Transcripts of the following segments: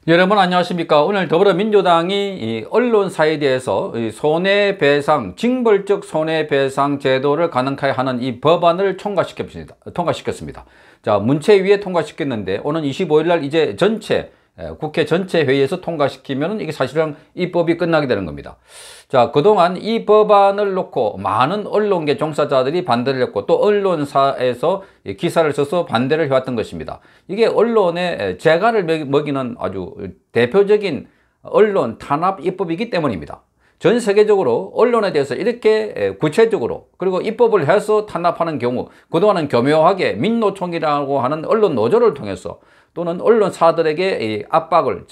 여러분 안녕하십니까. 오늘 더불어민주당이 이 언론사에 대해서 이 손해배상, 징벌적 손해배상 제도를 가능하게 하는 이 법안을 통과시켰습니다. 자, 문체위에 통과시켰는데 오는 25일 날 이제 국회 전체 회의에서 통과시키면 이게 사실상 입법이 끝나게 되는 겁니다. 자, 그동안 이 법안을 놓고 많은 언론계 종사자들이 반대를 했고 또 언론사에서 기사를 써서 반대를 해왔던 것입니다. 이게 언론의 재갈을 먹이는 아주 대표적인 언론 탄압 입법이기 때문입니다. 전 세계적으로 언론에 대해서 이렇게 구체적으로 그리고 입법을 해서 탄압하는 경우 그동안은 교묘하게 민노총이라고 하는 언론 노조를 통해서 또는 언론사들에게 압박을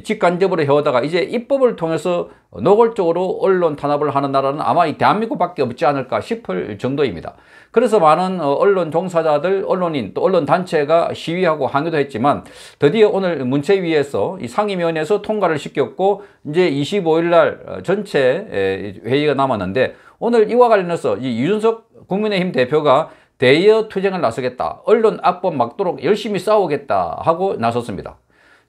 직간접으로 해오다가 이제 입법을 통해서 노골적으로 언론 탄압을 하는 나라는 아마 이 대한민국밖에 없지 않을까 싶을 정도입니다. 그래서 많은 언론 종사자들, 언론인, 또 언론단체가 시위하고 항의도 했지만 드디어 오늘 문체위에서 이 상임위원회에서 통과를 시켰고 이제 25일 날 전체 회의가 남았는데 오늘 이와 관련해서 이 유준석 국민의힘 대표가 대여 투쟁을 나서겠다. 언론 악법 막도록 열심히 싸우겠다 하고 나섰습니다.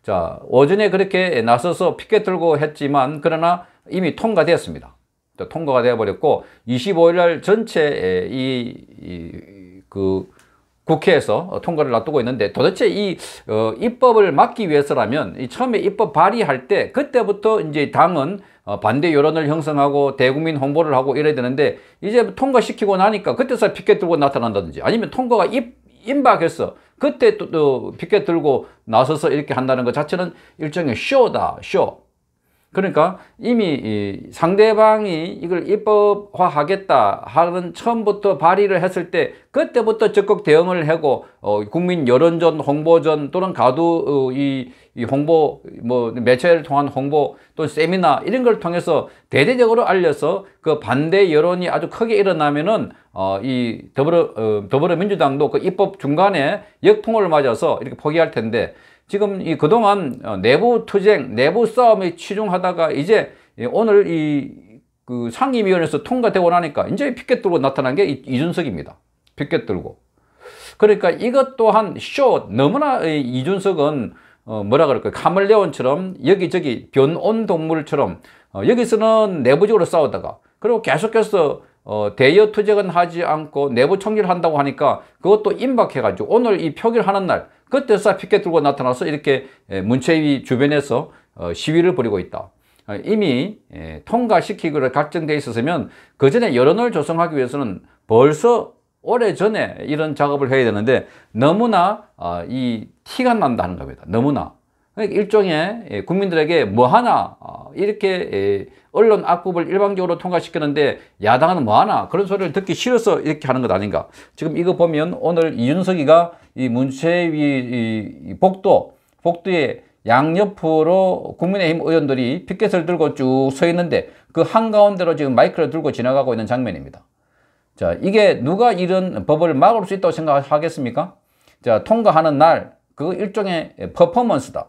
자, 오전에 그렇게 나서서 피켓 들고 했지만 그러나 이미 통과되었습니다. 통과가 되어버렸고 25일 날 전체 국회에서 통과를 놔두고 있는데 도대체 입법을 막기 위해서라면 처음에 입법 발의할 때 그때부터 이제 당은 반대 여론을 형성하고 대국민 홍보를 하고 이래야 되는데 이제 통과시키고 나니까 그때서 피켓 들고 나타난다든지 아니면 통과가 임박해서 그때 또 피켓 들고 나서서 이렇게 한다는 것 자체는 일종의 쇼다, 쇼. 그러니까 이미 상대방이 이걸 입법화하겠다 하는 처음부터 발의를 했을 때 그때부터 적극 대응을 하고 국민 여론전, 홍보전 또는 가두 이 홍보 매체를 통한 홍보 또 세미나 이런 걸 통해서 대대적으로 알려서 그 반대 여론이 아주 크게 일어나면은 이 더불어민주당도 그 입법 중간에 역풍을 맞아서 이렇게 포기할 텐데 지금 그동안 내부 투쟁, 내부 싸움에 치중하다가 이제 오늘 그 상임위원회에서 통과되고 나니까 이제 피켓 들고 나타난 게 이준석입니다. 피켓 들고. 그러니까 이것 또한 쇼, 너무나 이준석은 뭐라 그럴까요? 카멜레온처럼 여기저기 변온 동물처럼 여기서는 내부적으로 싸우다가 그리고 계속해서 대여 투쟁은 하지 않고 내부 총리를 한다고 하니까 그것도 임박해가지고 오늘 이 표결하는 날 그때서 피켓 들고 나타나서 이렇게 문체위 주변에서 시위를 벌이고 있다. 이미 통과시키기로 결정되어 있었으면 그 전에 여론을 조성하기 위해서는 벌써 오래전에 이런 작업을 해야 되는데 너무나 이 티가 난다는 겁니다. 너무나. 일종의 국민들에게 뭐하나 이렇게 언론 악법을 일방적으로 통과시키는데 야당은 뭐하나 그런 소리를 듣기 싫어서 이렇게 하는 것 아닌가. 지금 이거 보면 오늘 이준석이가 이 문체위 복도에 양옆으로 국민의힘 의원들이 피켓을 들고 쭉 서 있는데 그 한가운데로 지금 마이크를 들고 지나가고 있는 장면입니다. 자, 이게 누가 이런 법을 막을 수 있다고 생각하겠습니까? 자, 통과하는 날 그 일종의 퍼포먼스다.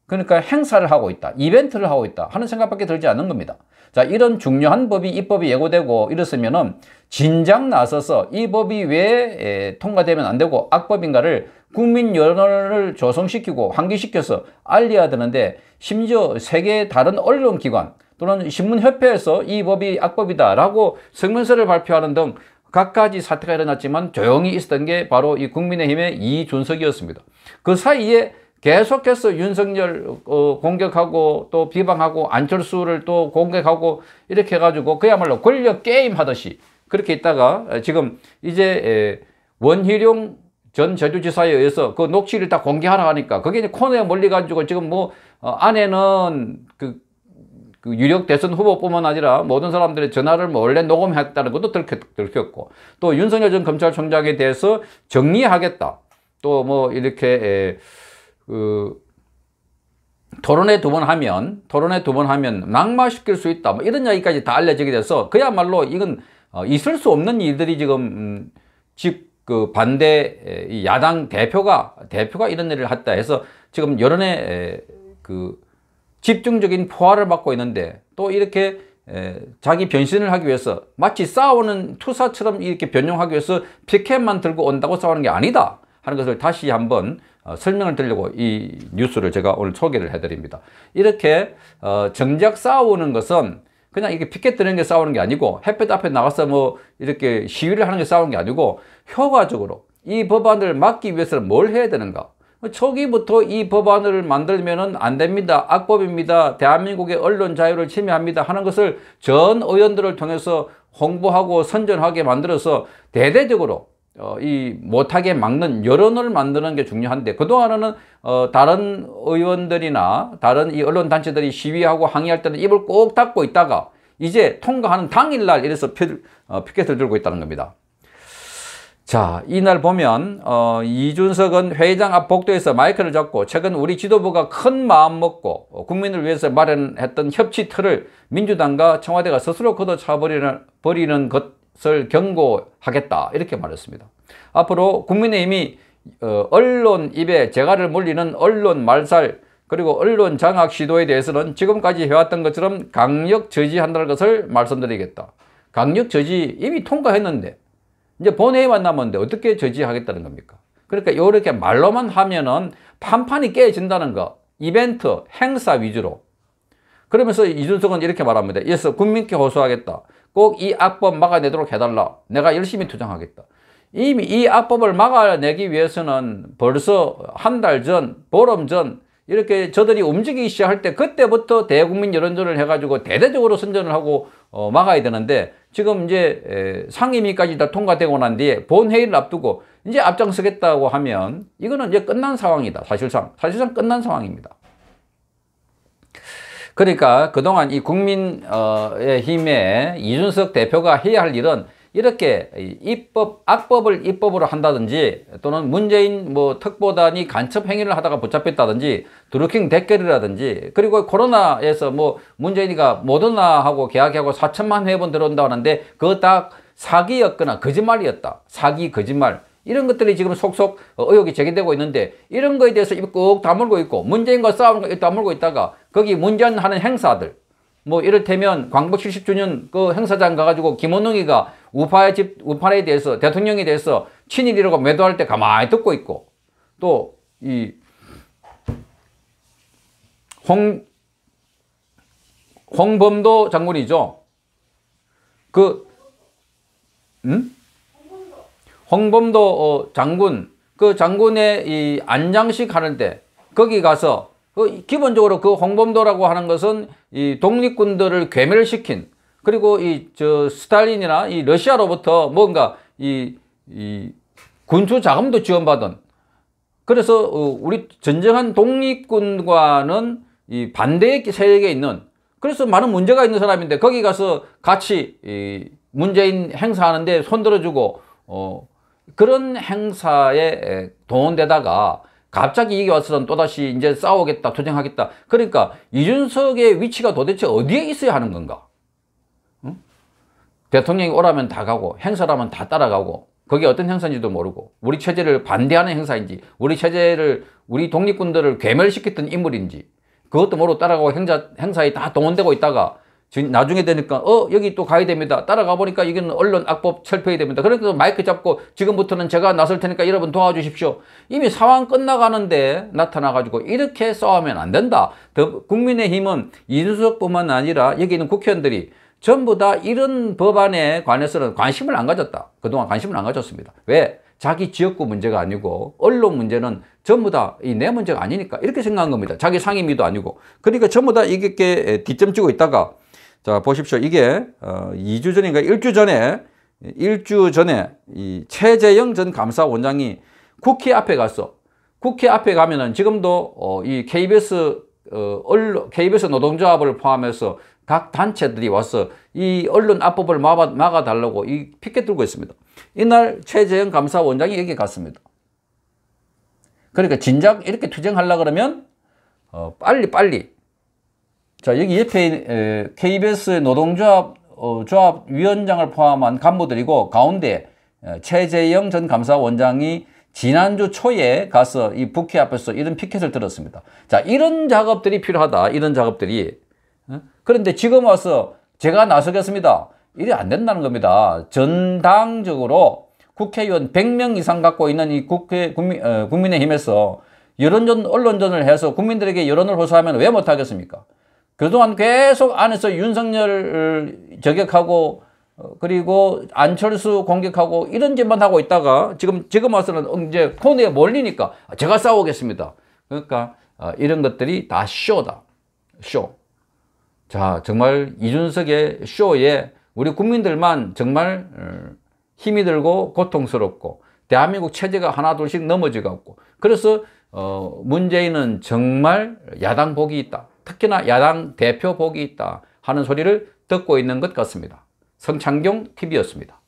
그러니까 행사를 하고 있다, 이벤트를 하고 있다 하는 생각밖에 들지 않는 겁니다. 자, 이런 중요한 법이 입법이 예고되고 이랬으면은 진작 나서서 이 법이 왜 통과되면 안 되고 악법인가를 국민 여론을 조성시키고 환기시켜서 알려야 되는데 심지어 세계 다른 언론기관 또는 신문협회에서 이 법이 악법이다라고 성명서를 발표하는 등 갖가지 사태가 일어났지만 조용히 있었던 게 바로 이 국민의힘의 이준석이었습니다. 그 사이에 계속해서 윤석열 공격하고 또 비방하고 안철수를 또 공격하고 이렇게 해가지고 그야말로 권력 게임 하듯이 그렇게 있다가 지금 이제 원희룡 전 제주지사에 의해서 그 녹취를 다 공개하라 하니까 그게 이제 코너에 몰려가지고 지금 안에는 그 유력 대선 후보뿐만 아니라 모든 사람들의 전화를 몰래 녹음했다는 것도 들켰고 또 윤석열 전 검찰총장에 대해서 정리하겠다. 또 이렇게 토론회 두 번 하면 낙마시킬 수 있다. 이런 이야기까지 다 알려지게 돼서 그야말로 이건 있을 수 없는 일들이 지금 그 반대 야당 대표가 이런 일을 했다 해서 지금 여론의 집중적인 포화를 받고 있는데 또 이렇게 자기 변신을 하기 위해서 마치 싸우는 투사처럼 이렇게 변형하기 위해서 피켓만 들고 온다고 싸우는 게 아니다 하는 것을 다시 한번 설명을 드리려고 이 뉴스를 제가 오늘 소개를 해드립니다. 이렇게 정작 싸우는 것은 그냥 이게 피켓 드는 게 싸우는 게 아니고 햇볕 앞에 나가서 뭐 이렇게 시위를 하는 게 싸우는 게 아니고 효과적으로 이 법안을 막기 위해서는 뭘 해야 되는가? 초기부터 이 법안을 만들면은 안 됩니다. 악법입니다. 대한민국의 언론 자유를 침해합니다. 하는 것을 전 의원들을 통해서 홍보하고 선전하게 만들어서 대대적으로 이 못하게 막는 여론을 만드는 게 중요한데, 그동안은 다른 의원들이나 다른 이 언론 단체들이 시위하고 항의할 때는 입을 꼭 닫고 있다가 이제 통과하는 당일날 이래서 피켓을 들고 있다는 겁니다. 자, 이날 보면 이준석은 회의장 앞 복도에서 마이크를 잡고 최근 우리 지도부가 큰 마음 먹고 국민을 위해서 마련했던 협치 틀을 민주당과 청와대가 스스로 걷어차버리는 것을 경고하겠다, 이렇게 말했습니다. 앞으로 국민의힘이 언론 입에 재갈을 물리는 언론 말살 그리고 언론 장악 시도에 대해서는 지금까지 해왔던 것처럼 강력 저지한다는 것을 말씀드리겠다. 강력 저지 이미 통과했는데 이제 본회의만 남았는데 어떻게 저지하겠다는 겁니까? 그러니까 이렇게 말로만 하면은 판판이 깨진다는 거, 이벤트, 행사 위주로. 그러면서 이준석은 이렇게 말합니다. 이어서 국민께 호소하겠다. 꼭 이 악법 막아내도록 해달라. 내가 열심히 투쟁하겠다. 이미 이 악법을 막아내기 위해서는 벌써 한 달 전, 보름 전 이렇게 저들이 움직이기 시작할 때 그때부터 대국민 여론전을 해가지고 대대적으로 선전을 하고 막아야 되는데, 지금 이제 상임위까지 다 통과되고 난 뒤에 본회의를 앞두고 이제 앞장서겠다고 하면 이거는 이제 끝난 상황이다. 사실상 끝난 상황입니다. 그러니까 그동안 이 국민의힘의 이준석 대표가 해야 할 일은 이렇게 악법을 입법으로 한다든지, 또는 문재인 특보단이 간첩 행위를 하다가 붙잡혔다든지, 드루킹 댓글이라든지, 그리고 코로나에서 문재인이가 모더나하고 계약하고 4천만 회원 들어온다고 하는데 그거 다 사기였거나 거짓말이었다. 사기, 거짓말. 이런 것들이 지금 속속 의혹이 제기되고 있는데, 이런 거에 대해서 입 꼭 다물고 있고, 문재인과 싸우는 거 입 다물고 있다가 거기 문전하는 행사들, 이를테면 광복 70주년 그 행사장 가가지고 김원웅이가 우파에 대해서, 대통령에 대해서 친일이라고 매도할 때 가만히 듣고 있고, 또 이 홍범도 장군이죠. 홍범도 장군, 그 장군의 이 안장식 하는데 거기 가서 기본적으로 그 홍범도라고 하는 것은 이 독립군들을 괴멸시킨, 그리고 스탈린이나 이 러시아로부터 뭔가 이 군수 자금도 지원받은, 그래서 우리 전쟁한 독립군과는 이 반대의 세력에 있는, 그래서 많은 문제가 있는 사람인데 거기 가서 같이 문재인 행사하는데 손들어주고 그런 행사에 동원되다가 갑자기 이게 와서는 또다시 이제 싸우겠다, 투쟁하겠다. 그러니까 이준석의 위치가 도대체 어디에 있어야 하는 건가? 응? 대통령이 오라면 다 가고 행사라면 다 따라가고, 그게 어떤 행사인지도 모르고, 우리 체제를 반대하는 행사인지, 우리 독립군들을 괴멸시켰던 인물인지 그것도 모르고 따라가고 행사에 다 동원되고 있다가 나중에 되니까 여기 또 가야 됩니다. 따라가 보니까 이건 언론 악법 철폐해야 됩니다. 그래서 마이크 잡고 지금부터는 제가 나설 테니까 여러분 도와주십시오. 이미 상황 끝나가는데 나타나가지고 이렇게 싸우면 안 된다. 국민의힘은 이준석뿐만 아니라 여기 있는 국회의원들이 전부 다 이런 법안에 관해서는 관심을 안 가졌다. 그동안 관심을 안 가졌습니다. 왜? 자기 지역구 문제가 아니고 언론 문제는 전부 다 내 문제가 아니니까 이렇게 생각한 겁니다. 자기 상임위도 아니고. 그러니까 전부 다 이게 뒷점 치고 있다가, 자, 보십시오. 이게 2주 전인가 1주 전에 이 최재형 전 감사원장이 국회 앞에 가면은 지금도 이 KBS 노동조합을 포함해서 각 단체들이 와서 이 언론 악법을 막아달라고 이 피켓 들고 있습니다. 이날 최재형 감사원장이 여기 갔습니다. 그러니까 진작 이렇게 투쟁하려고 그러면 빨리. 자, 여기 옆에 KBS 노동조합 위원장을 포함한 간부들이고, 가운데 최재형 전 감사원장이 지난주 초에 가서 이 국회 앞에서 이런 피켓을 들었습니다. 자, 이런 작업들이 필요하다. 이런 작업들이. 그런데 지금 와서 제가 나서겠습니다. 이래 안 된다는 겁니다. 전당적으로 국회의원 100명 이상 갖고 있는 이 국민의힘에서 여론전, 언론전을 해서 국민들에게 여론을 호소하면 왜 못하겠습니까? 그동안 계속 안에서 윤석열을 저격하고 그리고 안철수 공격하고 이런 짓만 하고 있다가 지금 와서는 이제 코너에 몰리니까 제가 싸우겠습니다. 그러니까 이런 것들이 다 쇼다. 쇼. 자, 정말 이준석의 쇼에 우리 국민들만 정말 힘이 들고 고통스럽고 대한민국 체제가 하나둘씩 넘어져갖고 그래서 문재인은 정말 야당 복이 있다. 특히나 야당 대표 복이 있다 하는 소리를 듣고 있는 것 같습니다. 성창경 TV였습니다.